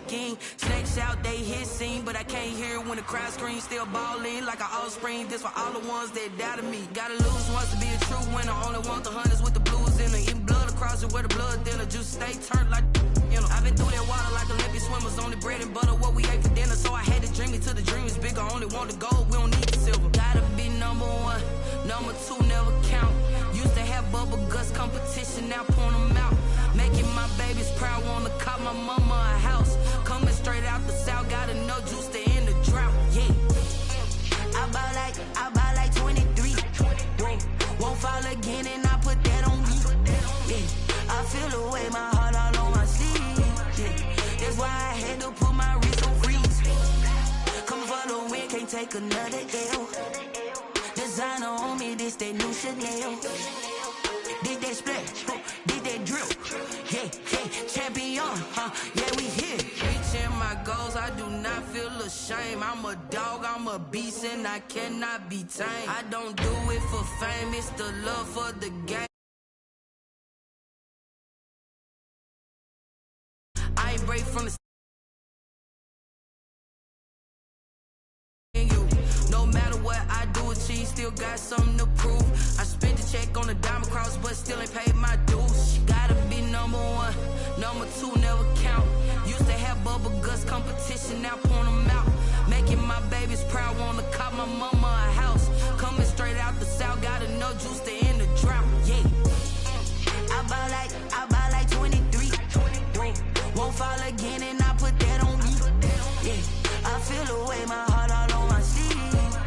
scheme. Snakes out, they hit scene, but I can't hear when the crowd screams. Still ballin' like an offspring. This for all the ones that doubted me. Gotta lose once to be a true winner. Only want the hunters with the blues in it. Eating blood across it where the blood dinner. Juice stay turned like you know. I've been through that water like Olympic swimmers. Only bread and butter what we ate for dinner. So I had to dream it till the dream is bigger. Only want the gold, we don't need the silver. Gotta be number one, number two never count. Used to have bubble guts competition, now point them out. Making my babies proud, wanna call my mama a house. Coming straight out the south, got enough juice to end the drought. Yeah, I buy like 23. Won't fall again, and I put that on me. Yeah, I feel the way, my heart all on my sleeve. Yeah, that's why I had to put my wrist on freeze. Coming for the win, can't take another L. Designer on me, this that new Chanel. Did that splash, did that drill. Yeah, champion, yeah, we here. Reaching my goals, I do not feel ashamed. I'm a dog, I'm a beast, and I cannot be tamed. I don't do it for fame, it's the love for the game. I ain't break from the no matter what I do achieve, still got something to prove. I spent the check on the diamond cross, but still ain't paid my dues. Gotta be number one, number two never count. Used to have bubble guts competition, now point them out. Making my babies proud, wanna call my mama a house. Coming straight out the south, got enough juice to end the drought. Yeah, I buy like 23. Won't fall again, and I put that on me. Yeah, I feel the way, my heart all on my sleeve.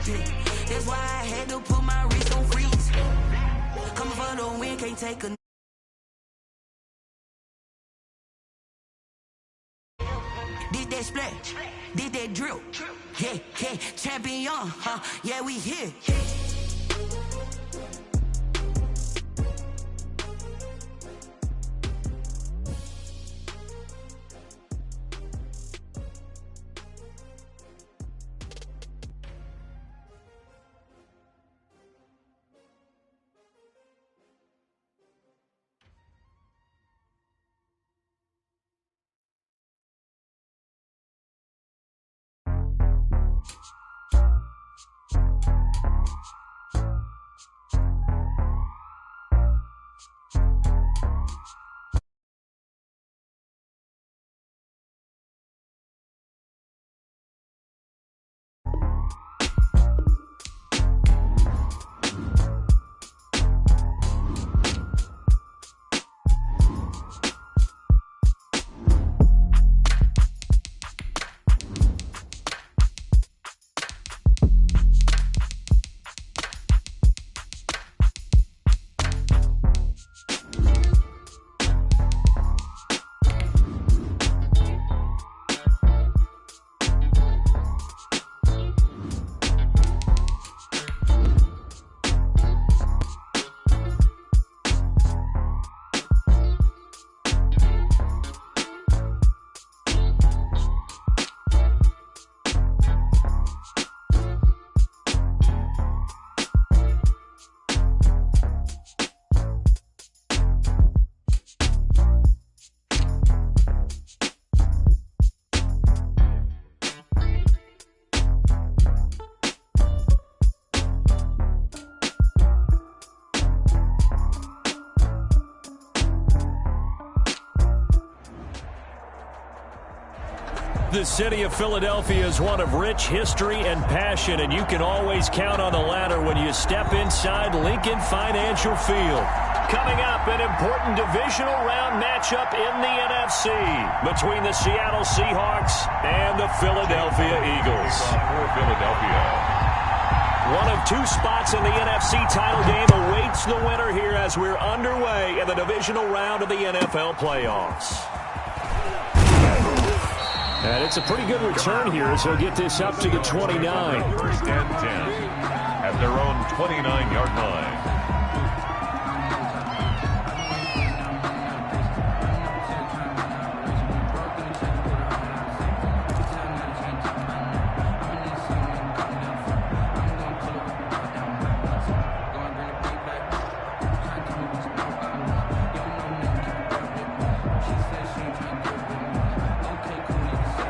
Yeah, that's why I had to put my wrist on freeze. Coming for the win, can't take a. Did that splash, did that drill. Yeah, champion, yeah, we here. The city of Philadelphia is one of rich history and passion, and you can always count on the latter when you step inside Lincoln Financial Field. Coming up, an important divisional round matchup in the NFC between the Seattle Seahawks and the Philadelphia Eagles. One of two spots in the NFC title game awaits the winner here as we're underway in the divisional round of the NFL playoffs. And it's a pretty good return here as he'll get this up to the 29. First and 10 at their own 29-yard line.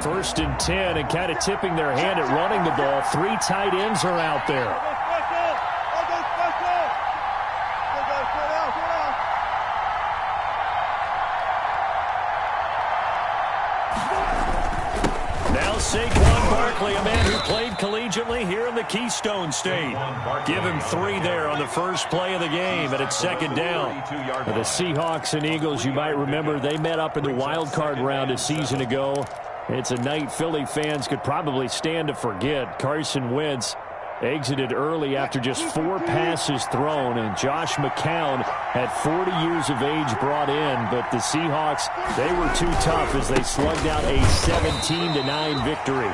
First and 10, and kind of tipping their hand at running the ball. 3 tight ends are out there. Now Saquon Barkley, a man who played collegiately here in the Keystone State. Give him 3 there on the first play of the game, and it's second down. For the Seahawks and Eagles, you might remember they met up in the wild card round a season ago. It's a night Philly fans could probably stand to forget. Carson Wentz exited early after just 4 passes thrown, and Josh McCown had 40 years of age brought in, but the Seahawks, they were too tough as they slugged out a 17-9 victory.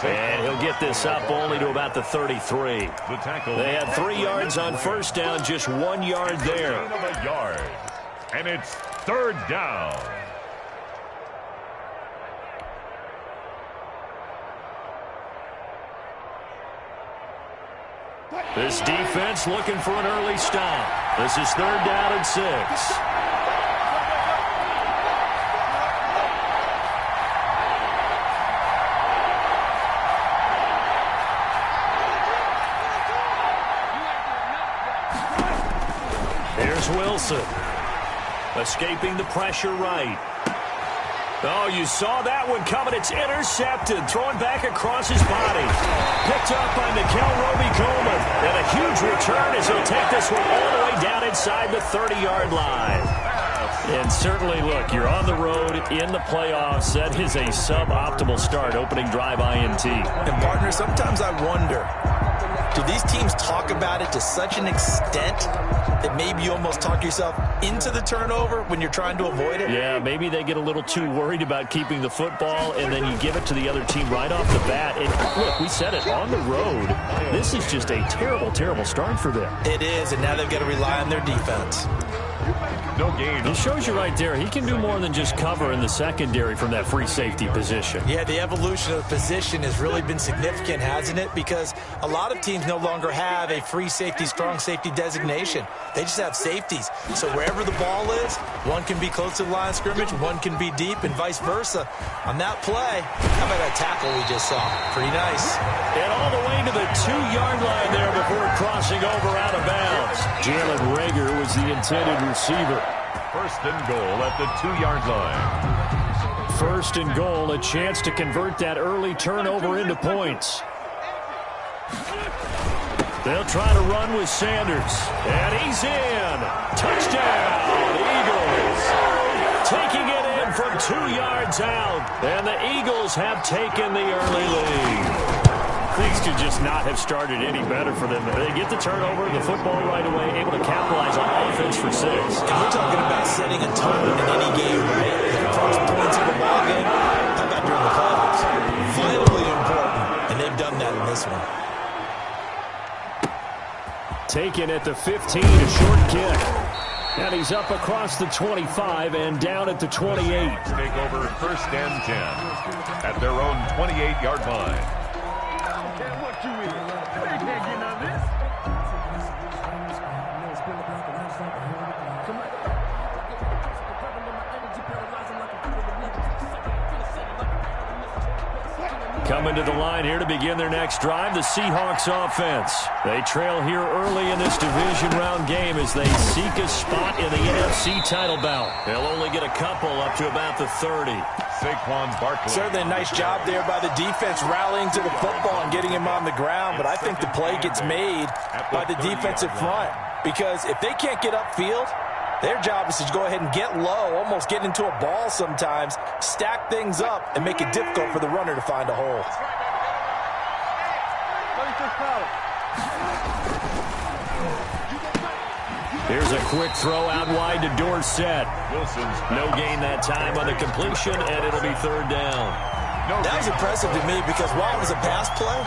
And he'll get this up only to about the 33. They had 3 yards on first down, just 1 yard there. And it's third down. This defense looking for an early stop. This is third down and 6. Here's Wilson. Escaping the pressure right. Oh, you saw that one coming. It's intercepted. Throwing back across his body. Picked up by Nikel Roby-Coleman. And a huge return as he'll take this one all the way down inside the 30-yard line. And certainly, look, you're on the road in the playoffs. That is a suboptimal start, opening drive INT. And, partner, sometimes I wonder, do these teams talk about it to such an extent that maybe you almost talk yourself into the turnover when you're trying to avoid it? Yeah, maybe they get a little too worried about keeping the football, and then you give it to the other team right off the bat. And look, we said it, on the road, this is just a terrible, terrible start for them. It is, and now they've got to rely on their defense. No gain. It shows you right there, he can do more than just cover in the secondary from that free safety position. Yeah, the evolution of the position has really been significant, hasn't it? Because a lot of teams no longer have a free safety, strong safety designation. They just have safeties. So wherever the ball is, one can be close to the line of scrimmage, one can be deep, and vice versa. On that play, how about that tackle we just saw? Pretty nice. And all the way to the 2-yard line there before crossing over out of bounds. Jalen Reagor was the intended receiver. First and goal at the 2-yard line. First and goal, a chance to convert that early turnover into points. They'll try to run with Sanders. And he's in. Touchdown, Eagles. Taking it in from 2 yards out. And the Eagles have taken the early lead. Things could just not have started any better for them. They get the turnover, the football right away, able to capitalize on offense for 6. And we're talking about setting a tone in any game, right? The first points of the ball game, how about during the playoffs? Vitally important, and they've done that in this one. Taken at the 15, a short kick. And he's up across the 25 and down at the 28. Take over first and 10 at their own 28-yard line. Coming to the line here to begin their next drive, the Seahawks offense. They trail here early in this division round game as they seek a spot in the NFC title bout. They'll only get a couple up to about the 30. Saquon Barkley. Certainly a nice job there by the defense rallying to the football and getting him on the ground, but I think the play gets made by the defensive front because if they can't get upfield, their job is to go ahead and get low, almost get into a ball sometimes, stack things up, and make it difficult for the runner to find a hole. Here's a quick throw out wide to Dorsett. No gain that time on the completion, and it'll be third down. That was impressive to me because while it was a pass play,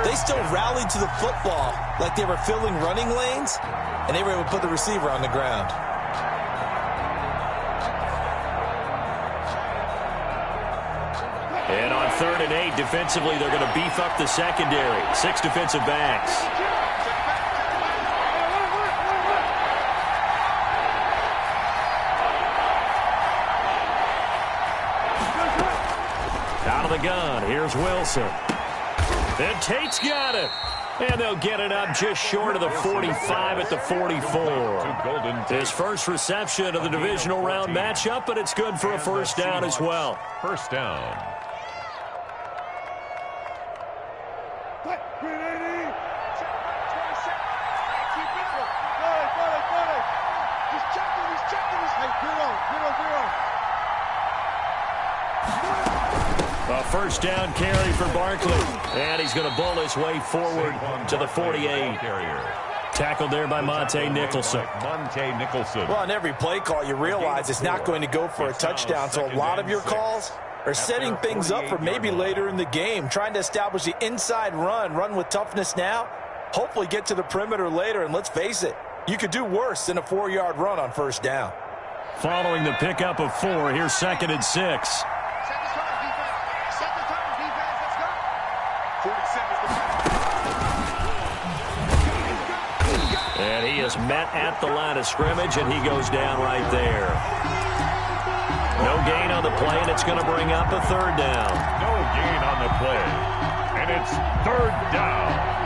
they still rallied to the football like they were filling running lanes, and they were able to put the receiver on the ground. And on 3rd and 8, defensively, they're going to beef up the secondary. 6 defensive backs. the gun. Here's Wilson. And Tate's got it. And they'll get it up just short of the 45 at the 44. His first reception of the divisional round matchup, but it's good for a first down as well. First down. A first down carry for Barkley. And he's going to bull his way forward to the 48. Tackled there by Monte Nicholson. Well, on every play call, you realize it's not going to go for a touchdown. So a lot of your calls are setting things up for maybe later in the game, trying to establish the inside run with toughness now, hopefully get to the perimeter later. And let's face it, you could do worse than a 4-yard run on first down. Following the pickup of 4, here's 2nd and 6. And he is met at the line of scrimmage, and he goes down right there. No gain on the play, and it's going to bring up a 3rd down. No gain on the play, and it's 3rd down.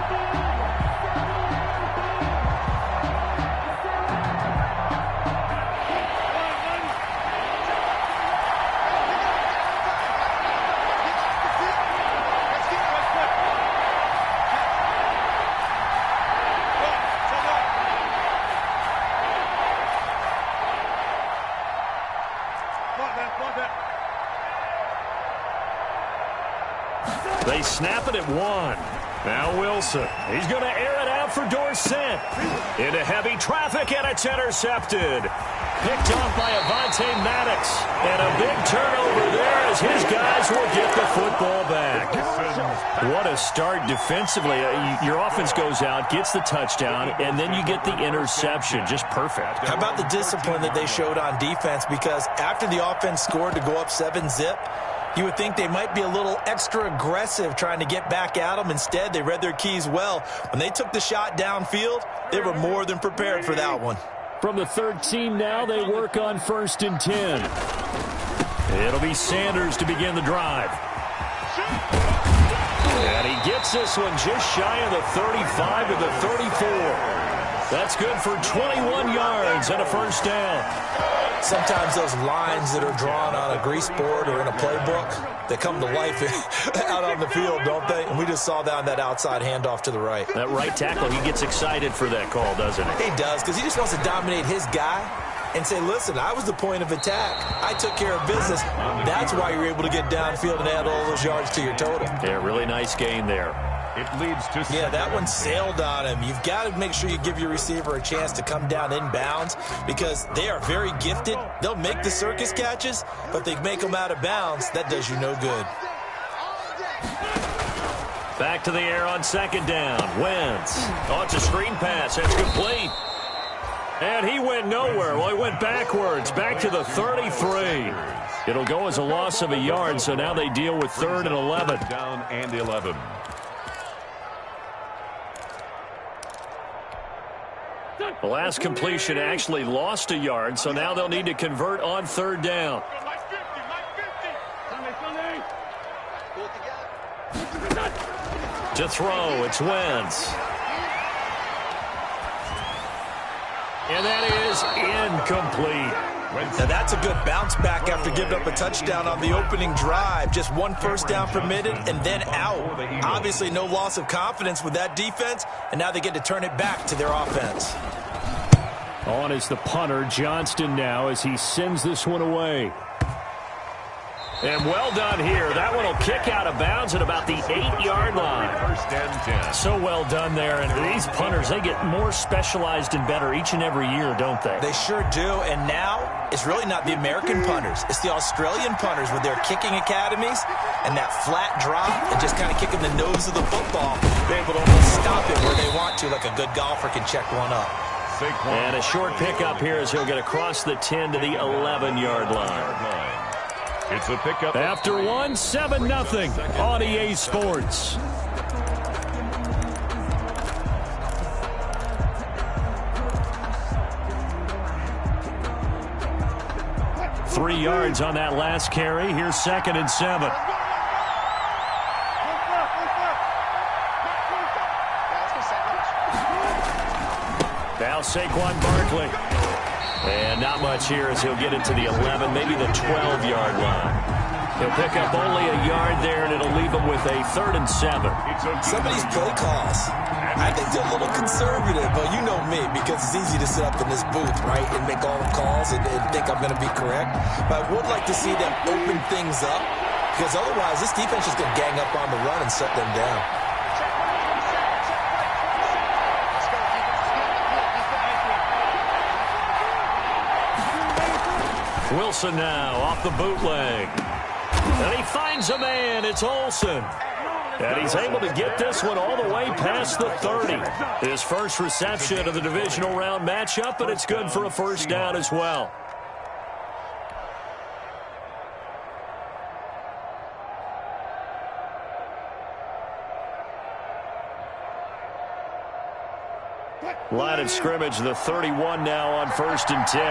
They snap it at 1. Now Wilson. He's going to air it out for Dorsett. Into heavy traffic, and it's intercepted. Picked off by Avonte Maddox. And a big turnover there as his guys will get the football back. What a start defensively. Your offense goes out, gets the touchdown, and then you get the interception. Just perfect. How about the discipline that they showed on defense? Because after the offense scored to go up 7-zip, you would think they might be a little extra aggressive trying to get back at them. Instead, they read their keys well. When they took the shot downfield, they were more than prepared for that one. From the 13 now, they work on 1st and 10. It'll be Sanders to begin the drive. And he gets this one just shy of the 35 to the 34. That's good for 21 yards and a first down. Sometimes those lines that are drawn on a grease board or in a playbook, they come to life out on the field, don't they? And we just saw that on that outside handoff to the right. That right tackle, he gets excited for that call, doesn't he? He does, because he just wants to dominate his guy and say, listen, I was the point of attack. I took care of business. That's why you're able to get downfield and add all those yards to your total. Yeah, really nice gain there. It leads to... Yeah, that one sailed on him. You've got to make sure you give your receiver a chance to come down inbounds because they are very gifted. They'll make the circus catches, but they make them out of bounds. That does you no good. Back to the air on 2nd down. Wentz. Oh, it's a screen pass. That's complete. And he went nowhere. Well, he went backwards. Back to the 33. It'll go as a loss of a yard, so now they deal with 3rd and 11. Down and 11. The last completion actually lost a yard, so now they'll need to convert on 3rd down. To throw, it's Wentz. And that is incomplete. Now that's a good bounce back after giving up a touchdown on the opening drive. Just 1 first down permitted and then out. Obviously no loss of confidence with that defense, and now they get to turn it back to their offense. On is the punter, Johnston, now as he sends this one away. And well done here. That one will kick out of bounds at about the 8-yard line. 1st and 10. So well done there. And these punters, they get more specialized and better each and every year, don't they? They sure do. And now it's really not the American punters. It's the Australian punters with their kicking academies and that flat drop and just kind of kicking the nose of the football. They're able to almost stop it where they want to, like a good golfer can check one up. And a short pickup here as he'll get across the 10 to the 11-yard line. It's a pickup. After 7-0 on EA Sports. Three yards on that last carry. Here's 2nd and 7. Now Saquon Barkley. And not much here as he'll get it to the 11, maybe the 12-yard line. He'll pick up only a yard there, and it'll leave him with a 3rd and 7. Some of these play calls, I think they're a little conservative, but you know me, because it's easy to sit up in this booth, right, and make all the calls and think I'm going to be correct. But I would like to see them open things up, because otherwise this defense is going to gang up on the run and shut them down. Wilson now off the bootleg. And he finds a man. It's Olsen. And he's able to get this one all the way past the 30. His first reception of the divisional round matchup, but it's good for a first down as well. Line of scrimmage, the 31 now on 1st and 10.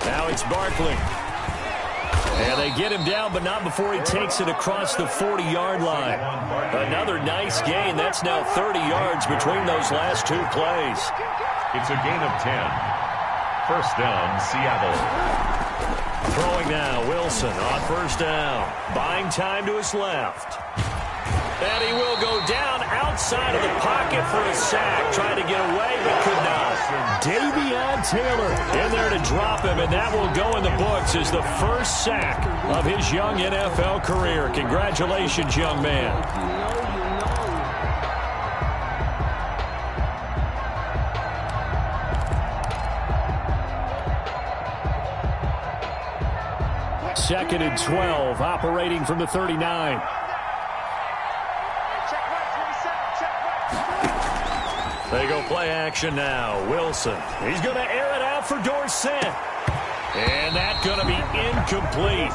Now it's Barkley. And they get him down, but not before he takes it across the 40-yard line. Another nice gain. That's now 30 yards between those last 2 plays. It's a gain of 10. First down, Seattle. Throwing now, Wilson on 1st down. Buying time to his left. And he will go down outside of the pocket for a sack. Trying to get away, but could not. Davion Taylor in there to drop him, and that will go in the books as the first sack of his young NFL career. Congratulations, young man. Second and 12, operating from the 39. They go play action now. Wilson. He's going to air it out for Dorsett. And that's going to be incomplete.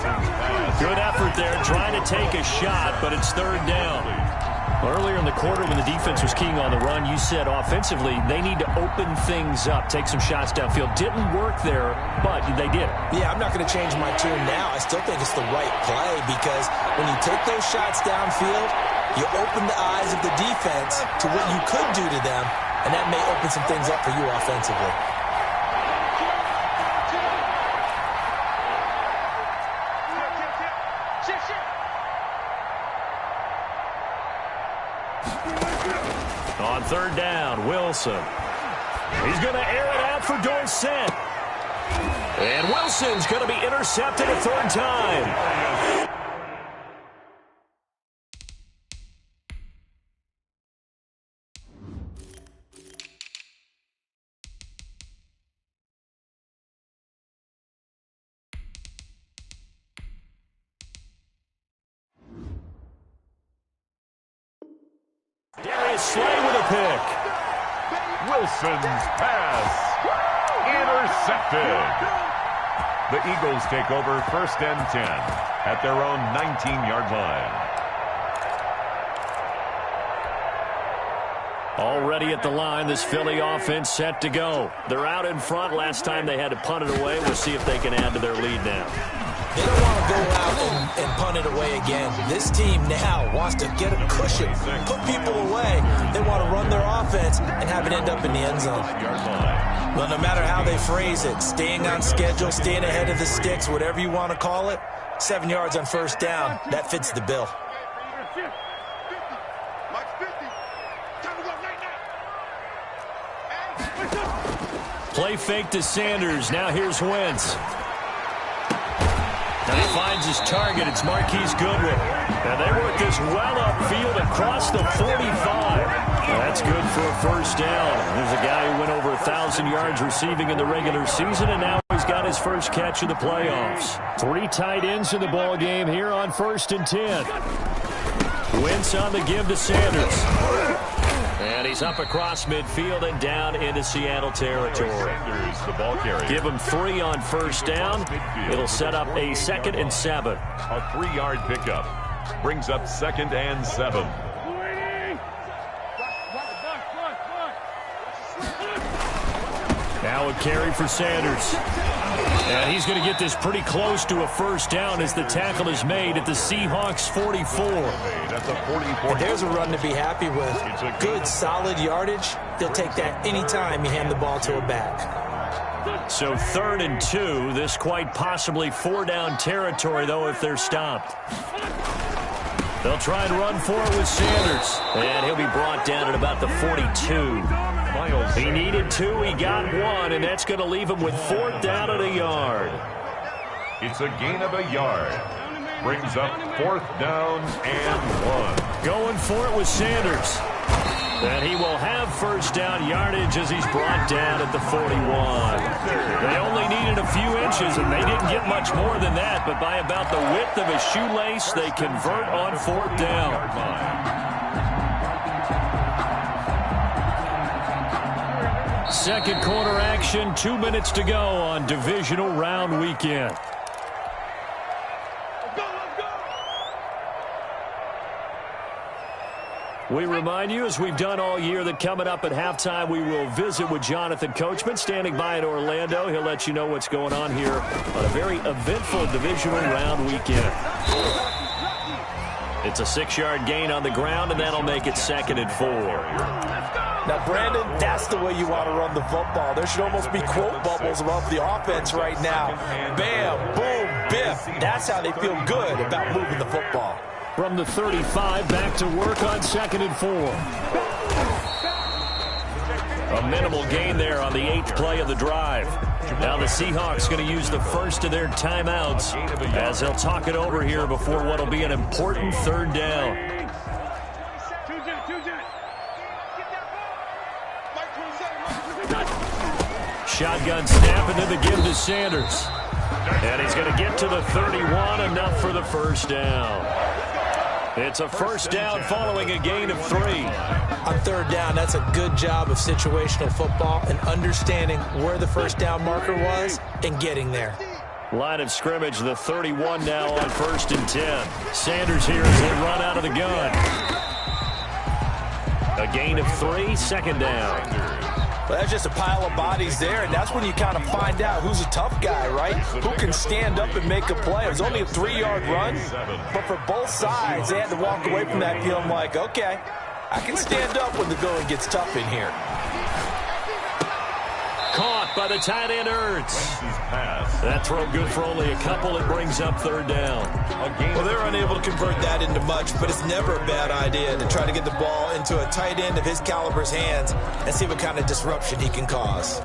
Good effort there trying to take a shot, but it's 3rd down. Earlier in the quarter when the defense was keying on the run, you said offensively they need to open things up, take some shots downfield. Didn't work there, but they did. Yeah, I'm not going to change my tune now. I still think it's the right play because when you take those shots downfield, you open the eyes of the defense to what you could do to them, and that may open some things up for you offensively. On 3rd down, Wilson. He's going to air it out for Dorsett. And Wilson's going to be intercepted a 3rd time. Slay with a pick. Wilson's pass. Intercepted. The Eagles take over 1st and 10 at their own 19-yard line. Already at the line, this Philly offense set to go. They're out in front. Last time they had to punt it away. We'll see if they can add to their lead now. They don't want to go out and punt it away again. This team now wants to get a cushion, put people away. They want to run their offense and have it end up in the end zone. Well, no matter how they phrase it, staying on schedule, staying ahead of the sticks, whatever you want to call it, 7 yards on 1st down, that fits the bill. Play fake to Sanders. Now here's Wentz. And he finds his target. It's Marquise Goodwin. And they work this well upfield across the 45. That's good for a 1st down. There's a guy who went over 1,000 yards receiving in the regular season, and now he's got his first catch of the playoffs. 3 tight ends in the ball game here on 1st and 10. Wentz on the give to Sanders. And he's up across midfield and down into Seattle territory. Give him 3 on 1st down. It'll set up a 2nd and 7. A 3-yard pickup brings up 2nd and 7. Now a carry for Sanders. And he's going to get this pretty close to a first down as the tackle is made at the Seahawks 44. And there's a run to be happy with. Good, solid yardage. He'll take that anytime you hand the ball to a back. So 3rd and 2. This quite possibly 4-down territory, though, if they're stopped. They'll try and run for it with Sanders. And he'll be brought down at about the 42. He needed 2, he got 1, and that's going to leave him with 4th down and a yard. It's a gain of a yard. Brings up 4th down and 1. Going for it with Sanders. And he will have first down yardage as he's brought down at the 41. They only needed a few inches, and they didn't get much more than that, but by about the width of a shoelace, they convert on 4th down. Second quarter action, 2 minutes to go on divisional round weekend. We remind you, as we've done all year, that coming up at halftime, we will visit with Jonathan Coachman, standing by in Orlando. He'll let you know what's going on here on a very eventful divisional round weekend. It's a 6-yard gain on the ground, and that'll make it 2nd and 4. Now, Brandon, that's the way you want to run the football. There should almost be quote bubbles above the offense right now. Bam, boom, biff. That's how they feel good about moving the football. From the 35, back to work on 2nd and 4. A minimal gain there on the 8th play of the drive. Now the Seahawks going to use the first of their timeouts as they'll talk it over here before what will be an important 3rd down. Shotgun snap into the give to Sanders. And he's going to get to the 31, enough for the first down. It's a first down following a gain of 3. On 3rd down, that's a good job of situational football and understanding where the first down marker was and getting there. Line of scrimmage, the 31 now on 1st and 10. Sanders here as they run out of the gun. A gain of 3, 2nd down. Well, that's just a pile of bodies there, and that's when you kind of find out who's a tough guy, right? Who can stand up and make a play. It was only a 3-yard run, but for both sides, they had to walk away from that feeling like, okay, I can stand up when the going gets tough in here. Caught by the tight end, Ertz. That throw good for only a couple. It brings up 3rd down. Well, they're unable to convert that into much, but it's never a bad idea to try to get the ball into a tight end of his caliber's hands and see what kind of disruption he can cause.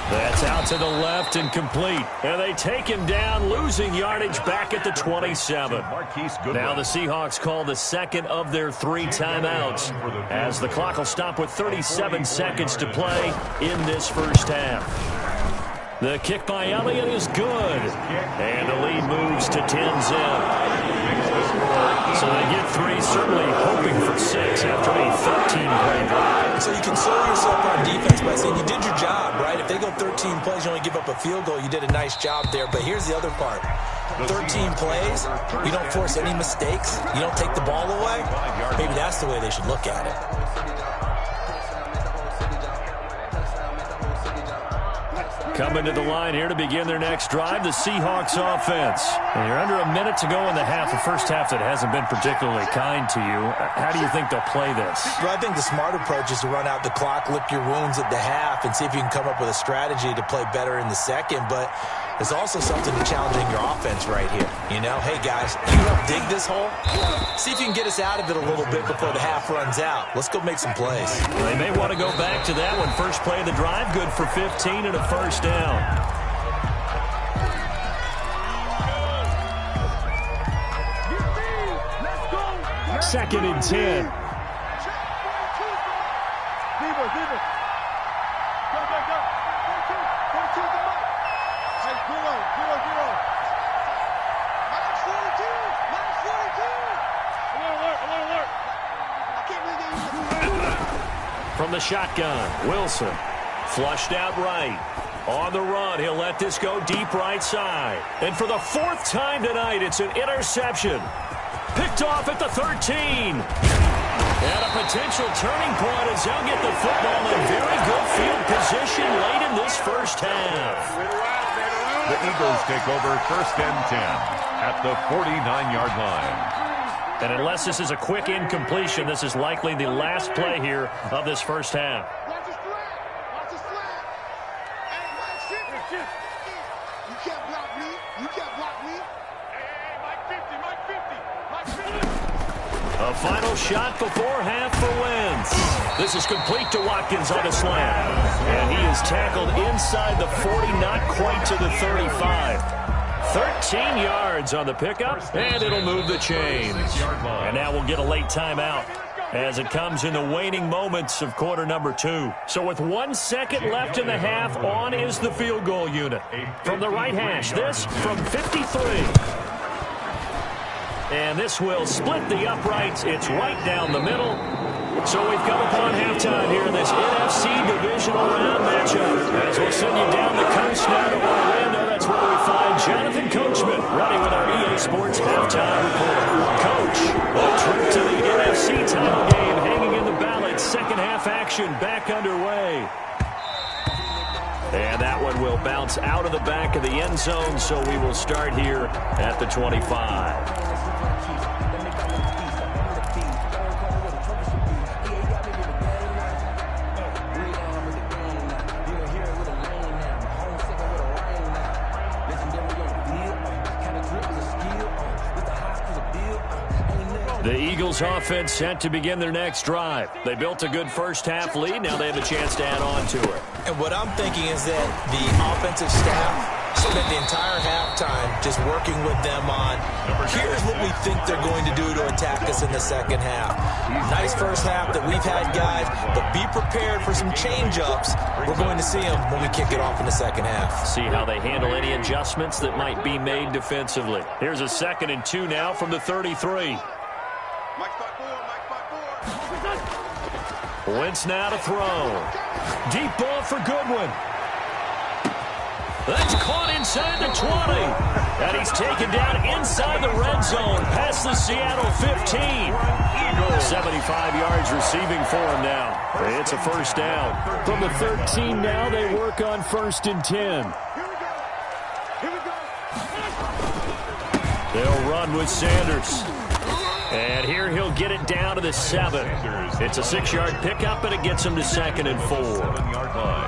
That's out to the left and complete. And they take him down, losing yardage back at the 27. Now the Seahawks call the 2nd of their 3 timeouts as the clock will stop with 37 seconds to play in this first half. The kick by Elliott is good. And the lead moves to 10-zip. So they get 3, certainly hoping for 6 after a 13-play drive. So you console yourself on defense by saying you did your job, right? If they go 13 plays, you only give up a field goal, you did a nice job there. But here's the other part. 13 plays, you don't force any mistakes, you don't take the ball away. Maybe that's the way they should look at it. Coming to the line here to begin their next drive, the Seahawks offense. And you're under a minute to go in the half, the first half that hasn't been particularly kind to you. How do you think they'll play this? Well, I think the smart approach is to run out the clock, lick your wounds at the half, and see if you can come up with a strategy to play better in the second. But there's also something to challenging your offense right here. You know, hey, guys, you help dig this hole? See if you can get us out of it a little bit before the half runs out. Let's go make some plays. Well, they may want to go back to that one. First play of the drive, good for 15 and a first down. Second and 10. from the shotgun. Wilson flushed out right. On the run, he'll let this go deep right side. And for the 4th time tonight, it's an interception. Picked off at the 13. And a potential turning point as they'll get the football in very good field position late in this first half. The Eagles take over 1st and 10 at the 49-yard line. And unless this is a quick incompletion, this is likely the last play here of this first half. A final shot before half for Wentz. This is complete to Watkins on a slant. And he is tackled inside the 40, not quite to the 35. 13 yards on the pickup, and it'll move the chains. And now we'll get a late timeout as it comes in the waning moments of quarter number 2. So with 1 second left in the half, on is the field goal unit. From the right hash, this from 53. And this will split the uprights. It's right down the middle. So we've come upon halftime here in this NFC divisional round matchup. As we'll send you down the coast now to Orlando, that's where we find Jonathan Coachman running with our EA Sports halftime report. Coach, a trip to the NFC title game hanging in the balance. Second half action back underway. And that one will bounce out of the back of the end zone, so we will start here at the 25. The Eagles offense set to begin their next drive. They built a good first half lead. Now they have a chance to add on to it. And what I'm thinking is that the offensive staff spent the entire halftime just working with them on, here's what we think they're going to do to attack us in the second half. Nice first half that we've had, guys, but be prepared for some change-ups. We're going to see them when we kick it off in the second half. See how they handle any adjustments that might be made defensively. Here's a 2nd and 2 now from the 33. Wentz now to throw. Deep ball for Goodwin. That's caught inside the 20. And he's taken down inside the red zone past the Seattle 15. 75 yards receiving for him now. It's a first down. From the 13 now, they work on 1st and 10. They'll run with Sanders. And here he'll get it down to the 7. It's a 6-yard pickup, and it gets him to 2nd and 4.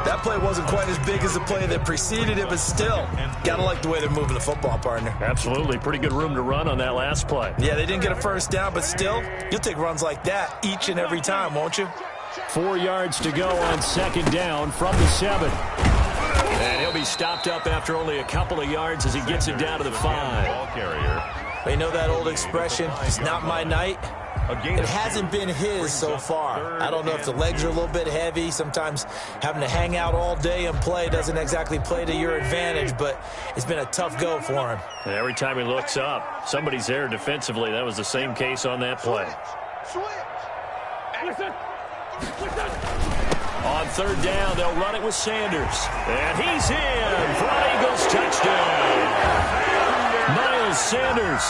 That play wasn't quite as big as the play that preceded it, but still, gotta like the way they're moving the football, partner. Absolutely. Pretty good room to run on that last play. Yeah, they didn't get a first down, but still, you'll take runs like that each and every time, won't you? 4 yards to go on 2nd down from the 7. And he'll be stopped up after only a couple of yards as he gets it down to the 5. Ball carrier. They know that old expression, it's not my night. It hasn't been his so far. I don't know if the legs are a little bit heavy. Sometimes having to hang out all day and play doesn't exactly play to your advantage, but it's been a tough go for him. And every time he looks up, somebody's there defensively. That was the same case on that play. On 3rd down, they'll run it with Sanders. And he's in for an Eagles touchdown. Miles Sanders,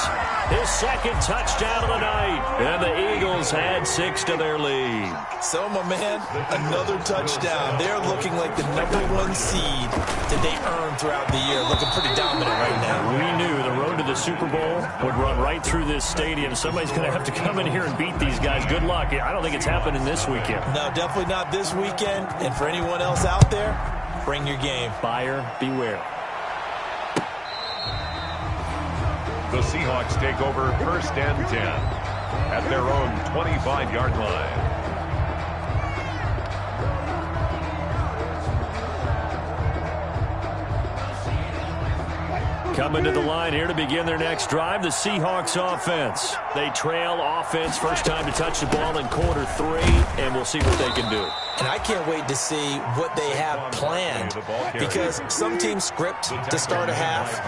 his 2nd touchdown of the night. And the Eagles add 6 to their lead. So, my man, another touchdown. They're looking like the #1 seed that they earned throughout the year. Looking pretty dominant right now. We knew the road to the Super Bowl would run right through this stadium. Somebody's going to have to come in here and beat these guys. Good luck. I don't think it's happening this weekend. No, definitely not this weekend. And for anyone else out there, bring your game. Buyer beware. The Seahawks take over 1st and 10 at their own 25-yard line. Coming to the line here to begin their next drive, the Seahawks offense. They trail offense, first time to touch the ball in quarter 3, and we'll see what they can do. And I can't wait to see what they have planned, because some teams script to start a half.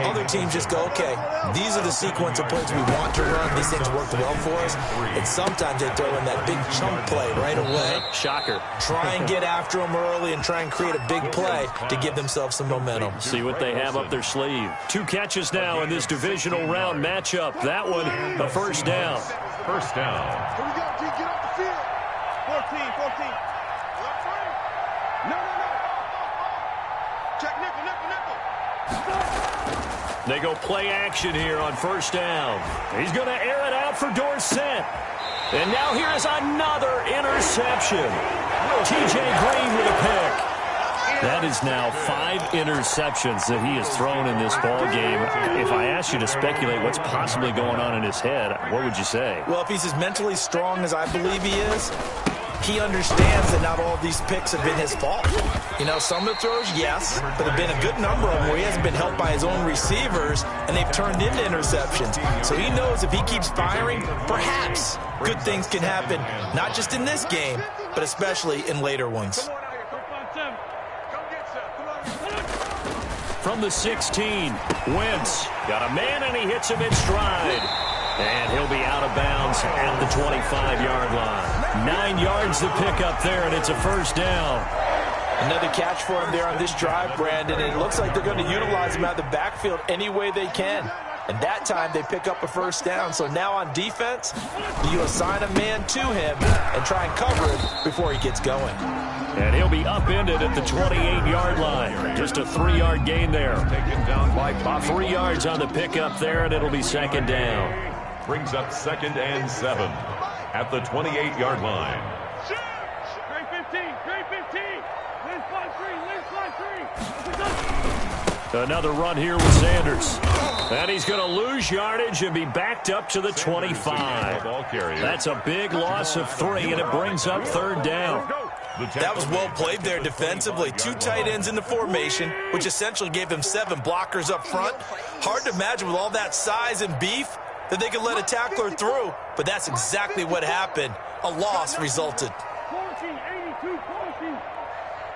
Other teams just go, okay, these are the sequence of plays we want to run. These things work well for us. And sometimes they throw in that big chunk play right away. Shocker. Try and get after them early and try and create a big play to give themselves some momentum. See what they have up their sleeve. 2 catches now in this divisional round matchup. That one, a first down. First down. Here we go, G. Get off the field. 14. No. Check nickel. They go play action here on first down. He's going to air it out for Dorsett. And now here is another interception. T.J. Green with a pick. That is now 5 interceptions that he has thrown in this ball game. If I asked you to speculate what's possibly going on in his head, what would you say? Well, if he's as mentally strong as I believe he is, he understands that not all of these picks have been his fault. You know, some of the throws, yes, but there have been a good number of them where he hasn't been helped by his own receivers, and they've turned into interceptions. So he knows if he keeps firing, perhaps good things can happen, not just in this game, but especially in later ones. From the 16, Wentz got a man, and he hits him in stride. And he'll be out of bounds at the 25-yard line. 9 yards to pick up there, and it's a first down. Another catch for him there on this drive, Brandon, and it looks like they're going to utilize him out of the backfield any way they can. And that time they pick up a first down. So now on defense, you assign a man to him and try and cover it before he gets going. And he'll be upended at the 28-yard line. Just a 3-yard gain there. Taken down by 3 yards on the pickup there, and it'll be second down. Brings up 2nd and 7 at the 28-yard line. Another run here with Sanders. And he's going to lose yardage and be backed up to the 25. That's a big loss of 3, and it brings up third down. That was well played there defensively. 2 tight ends in the formation, which essentially gave them 7 blockers up front. Hard to imagine with all that size and beef that they could let a tackler through, but that's exactly what happened. A loss resulted.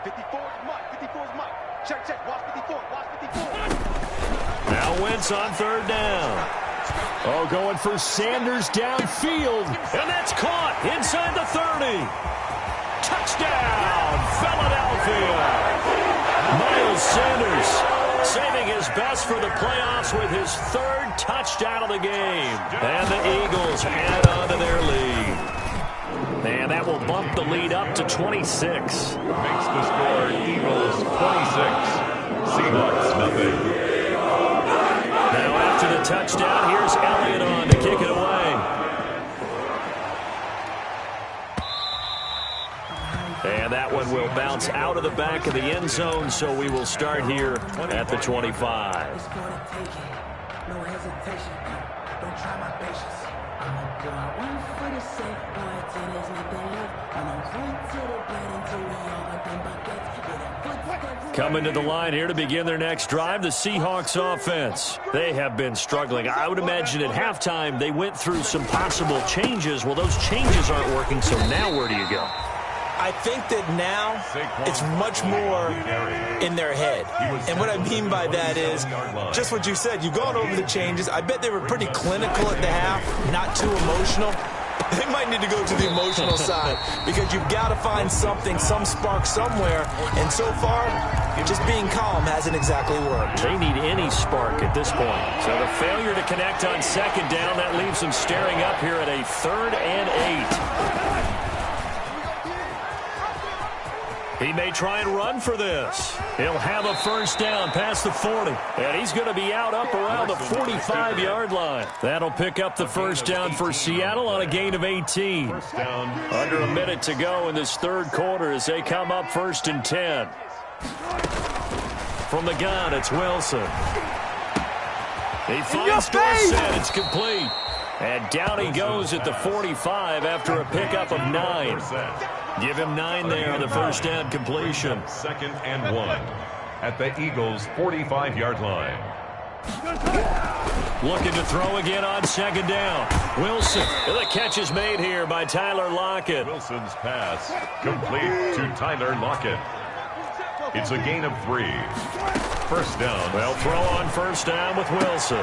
54 is Mike. Check. Watch 54. Now Wentz on third down. Oh, going for Sanders downfield. And that's caught inside the 30. Touchdown, Philadelphia. Miles Sanders saving his best for the playoffs with his 3rd touchdown of the game. And the Eagles add on to their lead. And that will bump the lead up to 26. Makes the score Eagles 26. Seahawks nothing. Now after the touchdown, here's Elliott on to kick it away. And that one will bounce out of the back of the end zone, so we will start here at the 25. No hesitation, don't try my patience. I'ma pour out one for the safe boy till there's nothing left. I'ma run to the bed until we all got them buckets. Coming to the line here to begin their next drive, the Seahawks offense. They have been struggling. I would imagine at halftime they went through some possible changes. Well, those changes aren't working, so now where do you go? I think that now it's much more in their head. And what I mean by that is just what you said. You've gone over the changes. I bet they were pretty clinical at the half, not too emotional. They might need to go to the emotional side because you've got to find something, some spark somewhere. And so far, just being calm hasn't exactly worked. They need any spark at this point. So the failure to connect on second down, that leaves them staring up here at a 3rd and 8. He may try and run for this. He'll have a first down past the 40. And he's going to be out up around the 45-yard line. That'll pick up the first down for Seattle on a gain of 18. Under a minute to go in this 3rd quarter as they come up 1st and 10. From the gun, it's Wilson. He finds Dorsett. It's complete. And down he goes at the 45 after a pickup of 9. Give him 9 there on the first down completion. 2nd and 1 at the Eagles' 45-yard line. Looking to throw again on second down. Wilson. The catch is made here by Tyler Lockett. Wilson's pass complete to Tyler Lockett. It's a gain of 3. First down. Well, throw on first down with Wilson.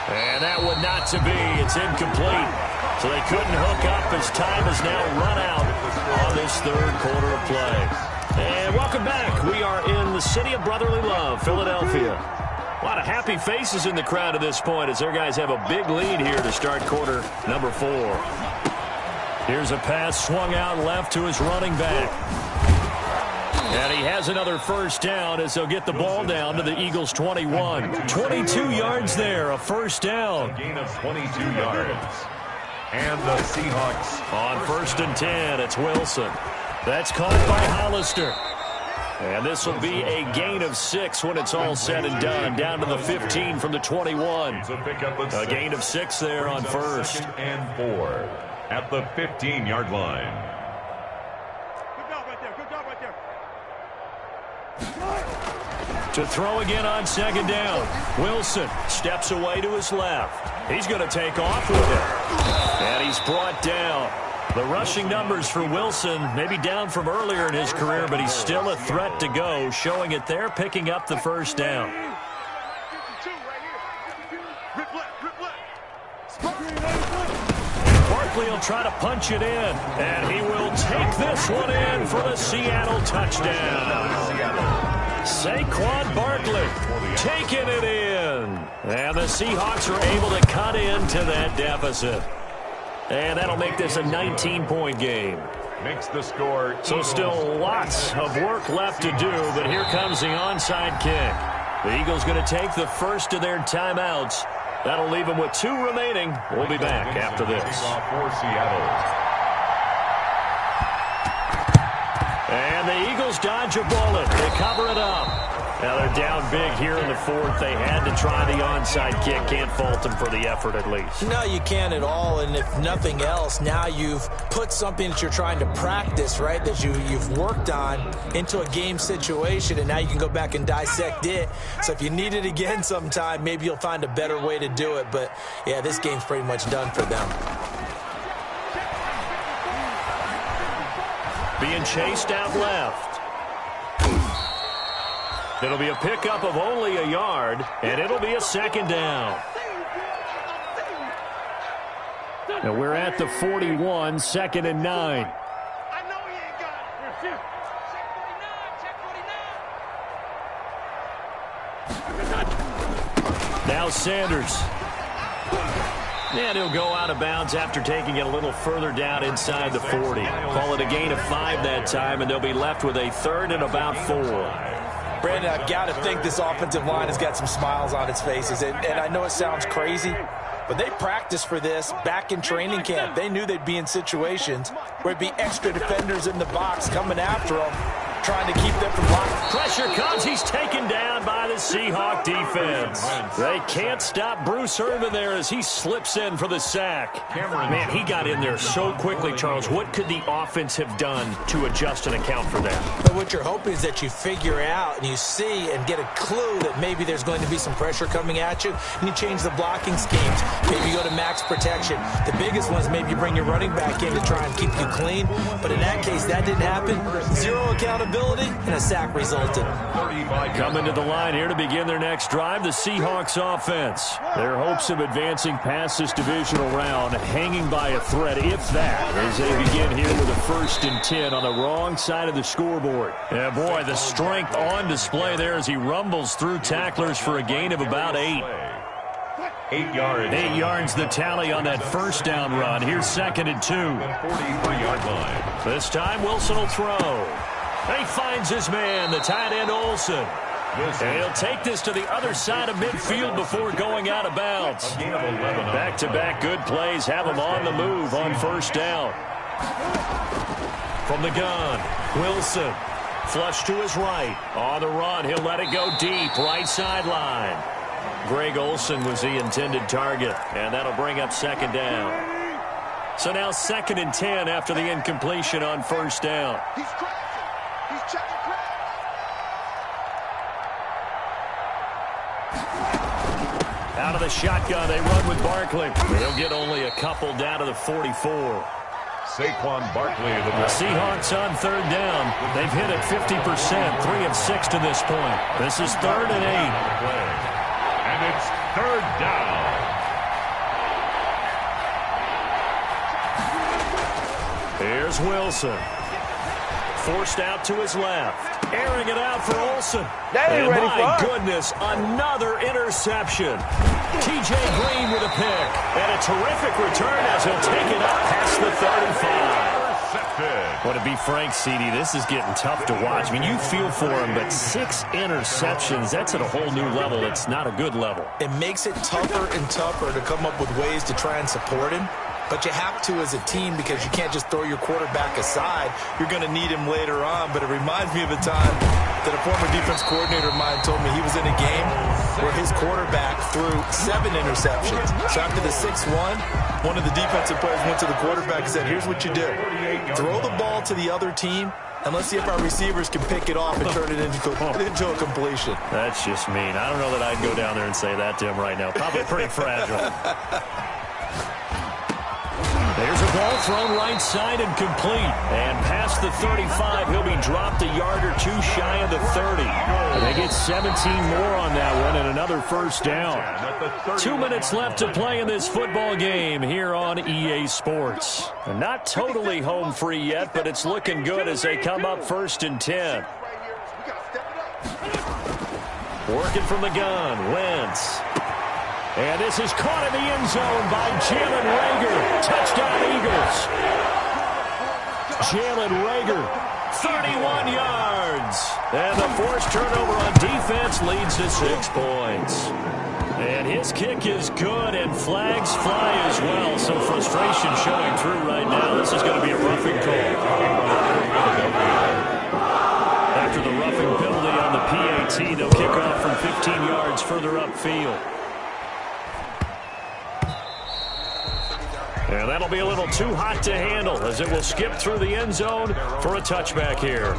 And that one not to be. It's incomplete. So they couldn't hook up as time has now run out on this third quarter of play. And welcome back. We are in the city of brotherly love, Philadelphia. A lot of happy faces in the crowd at this point as their guys have a big lead here to start quarter number 4. Here's a pass swung out left to his running back. And he has another first down as they'll get the ball down to the Eagles' 21. 22 yards there, a first down. A gain of 22 yards. And the Seahawks on first and 10, it's Wilson. That's caught by Hollister. And this will be a gain of 6 when it's all said and done. Down to the 15 from the 21. A gain of 6 there on first. And 4 at the 15-yard line. Good job right there. Good job right there. To throw again on second down. Wilson steps away to his left. He's going to take off with it. And he's brought down. The rushing numbers for Wilson maybe down from earlier in his career, but he's still a threat to go, showing it there, picking up the first down. Barkley will try to punch it in, and he will take this one in for the Seattle touchdown. Saquon Barkley taking it in, and the Seahawks are able to cut into that deficit. And that'll make this a 19-point game. Makes the score. So still lots of work left to do, but here comes the onside kick. The Eagles going to take the first of their timeouts. That'll leave them with 2 remaining. We'll be back after this. For Seattle. And the Eagles dodge a bullet. They cover it up. Now they're down big here in the 4th. They had to try the onside kick. Can't fault them for the effort at least. No, you can't at all. And if nothing else, now you've put something that you're trying to practice, right, that you've worked on into a game situation, and now you can go back and dissect it. So if you need it again sometime, maybe you'll find a better way to do it. But, yeah, this game's pretty much done for them. Being chased out left. It'll be a pickup of only a yard, and it'll be a second down. And we're at the 41, 2nd and 9. I know he ain't got it. Check 49. Now Sanders. And he'll go out of bounds after taking it a little further down inside the 40. Call it a gain of 5 that time, and they'll be left with a 3rd and about 4. Brandon, I've got to think this offensive line has got some smiles on its faces. And I know it sounds crazy, but they practiced for this back in training camp. They knew they'd be in situations where it'd be extra defenders in the box coming after them, trying to keep them from blocking. Pressure comes. He's taken down by the Seahawk defense. They can't stop Bruce Irvin there as he slips in for the sack. Man, he got in there so quickly, Charles. What could the offense have done to adjust and account for that? But what you're hoping is that you figure out and you see and get a clue that maybe there's going to be some pressure coming at you, and you change the blocking schemes. Maybe you go to max protection. The biggest one is maybe you bring your running back in to try and keep you clean. But in that case, that didn't happen. 0 accountability, and a sack resulted. Coming to the line here to begin their next drive, the Seahawks offense. Their hopes of advancing past this divisional round hanging by a thread, if that, as they begin here with a 1st and 10 on the wrong side of the scoreboard. Yeah, boy, the strength on display there as he rumbles through tacklers for a gain of about 8. 8 yards. 8 yards the tally on that first down run. Here's 2nd and 2. 43-yard line. This time Wilson will throw. He finds his man, the tight end Olsen. And he'll take this to the other side of midfield before going out of bounds. Back-to-back good plays have him on the move on first down. From the gun, Wilson. Flush to his right. On the run, he'll let it go deep, right sideline. Greg Olsen was the intended target, and that'll bring up 2nd down. So now 2nd and 10 after the incompletion on first down. He's crashing. He's checking crash. Out of the shotgun, they run with Barkley. They'll get only a couple down to the 44. Saquon Barkley. The Seahawks on third down. They've hit it 50%, 3 of 6 to this point. This is 3rd and 8. And it's 3rd down. Here's Wilson. Forced out to his left. Airing it out for Olsen. And my goodness, another interception. T.J. Green with a pick. And a terrific return as he'll take it up past the 35. Well, to be frank, CD, this is getting tough to watch. I mean, you feel for him, but 6 interceptions, that's at a whole new level. It's not a good level. It makes it tougher and tougher to come up with ways to try and support him. But you have to as a team because you can't just throw your quarterback aside. You're going to need him later on. But it reminds me of a time that a former defense coordinator of mine told me he was in a game where his quarterback threw 7 interceptions. So after the 6-1, one of the defensive players went to the quarterback and said, here's what you do. Throw the ball to the other team, and let's see if our receivers can pick it off and turn it into a completion. That's just mean. I don't know that I'd go down there and say that to him right now. Probably pretty fragile. There's a ball thrown right side and complete. And past the 35, he'll be dropped a yard or 2 shy of the 30. They get 17 more on that one and another first down. 2 minutes left to play in this football game here on EA Sports. And not totally home free yet, but it's looking good as they come up 1st and 10. Working from the gun, Wentz. And this is caught in the end zone by Jalen Reagor. Touchdown, Eagles. Jalen Reagor, 31 yards. And the forced turnover on defense leads to 6 points. And his kick is good, and flags fly as well. Some frustration showing through right now. This is going to be a roughing call. After the roughing penalty on the PAT, they'll kick off from 15 yards further upfield. And that'll be a little too hot to handle as it will skip through the end zone for a touchback here.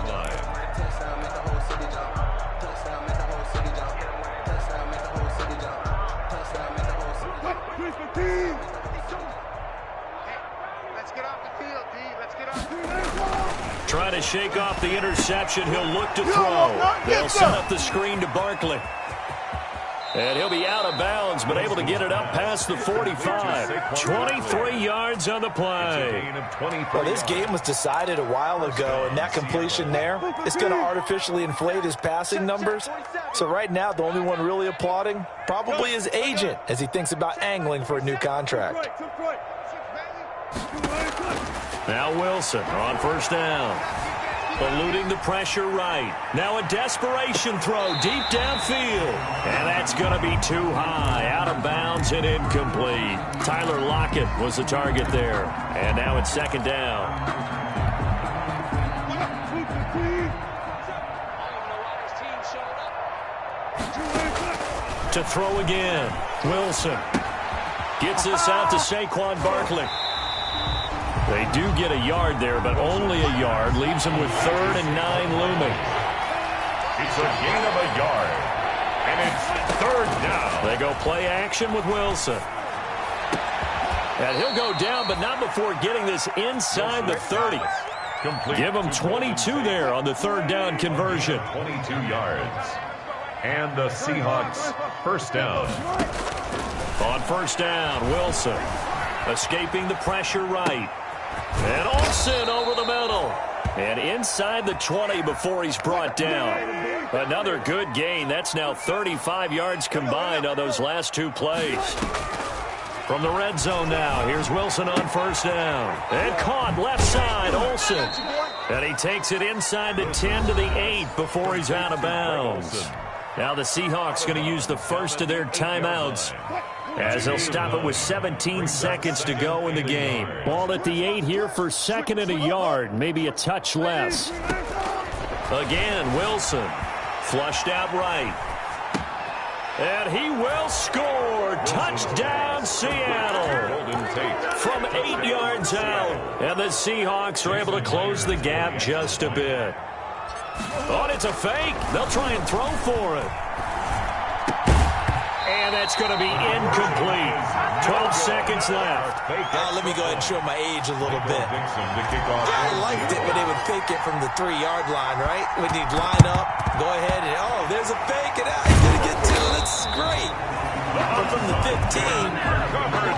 Trying to shake off the interception. He'll look to throw. They'll set up the screen to Barkley. And he'll be out of bounds, but able to get it up past the 45. 23 yards on the play. Well, this game was decided a while ago, and that completion there is going to artificially inflate his passing numbers. So right now, the only one really applauding probably his agent as he thinks about angling for a new contract. Now Wilson on first down. Eluding the pressure right. Now a desperation throw deep downfield. And that's going to be too high. Out of bounds and incomplete. Tyler Lockett was the target there. And now it's 2nd down. To throw again. Wilson gets this out to Saquon Barkley. They do get a yard there, but only a yard. Leaves them with 3rd and 9 looming. It's a gain of a yard. And it's 3rd down. They go play action with Wilson. And he'll go down, but not before getting this inside the 30. Give him 22 there on the 3rd down conversion. 22 yards. And the Seahawks first down. On first down, Wilson escaping the pressure right. And Olsen over the middle. And inside the 20 before he's brought down. Another good gain. That's now 35 yards combined on those last 2 plays. From the red zone now, here's Wilson on first down. And caught left side, Olsen. And he takes it inside the 10 to the 8 before he's out of bounds. Now the Seahawks going to use the first of their timeouts as they'll stop it with 17 seconds to go in the game. Ball at the 8 here for 2nd and a yard, maybe a touch less. Again, Wilson flushed out right. And he will score. Touchdown, Seattle. From 8 yards out. And the Seahawks are able to close the gap just a bit. Oh, it's a fake. They'll try and throw for it. And that's going to be incomplete. 12 seconds left. Let me go ahead and show my age a little bit. I liked it when they would fake it from the 3-yard line, right? When they'd line up, go ahead, and there's a fake, and he's going to get 2. That's great. But from the 15,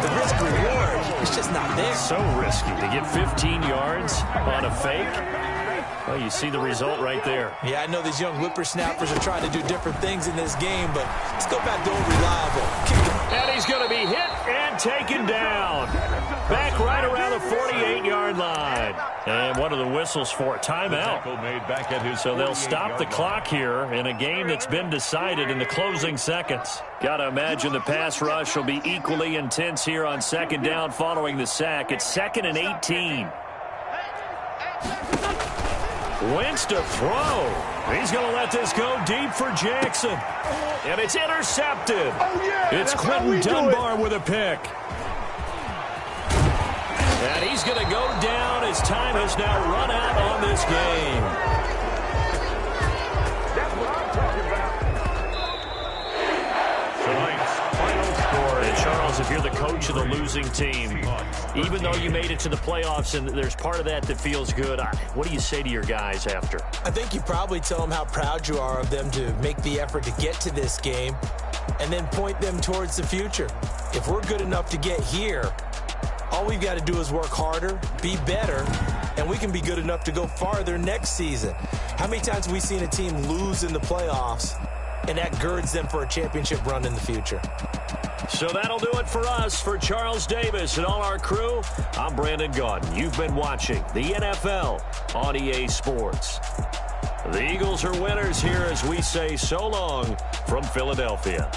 the risk reward, it's just not there. So risky to get 15 yards on a fake. Well, you see the result right there. Yeah, I know these young whippersnappers are trying to do different things in this game, but let's go back to old reliable. Kick it. And he's going to be hit and taken down. Back right around the 48-yard line. And what are the whistles for? Timeout. So they'll stop the clock here in a game that's been decided in the closing seconds. Got to imagine the pass rush will be equally intense here on second down following the sack. It's 2nd and 18. Wentz to throw. He's going to let this go deep for Jackson. And it's intercepted. It's Quentin Dunbar with a pick. And he's going to go down as time has now run out on this game. That's what I'm talking about. Tonight's final score. And Charles, if you're the coach of the losing team, even though you made it to the playoffs and there's part of that that feels good, what do you say to your guys after? I think you probably tell them how proud you are of them to make the effort to get to this game and then point them towards the future. If we're good enough to get here, all we've got to do is work harder, be better, and we can be good enough to go farther next season. How many times have we seen a team lose in the playoffs, and that girds them for a championship run in the future? So that'll do it for us. For Charles Davis and all our crew, I'm Brandon Gaudin. You've been watching the NFL on EA Sports. The Eagles are winners here as we say so long from Philadelphia.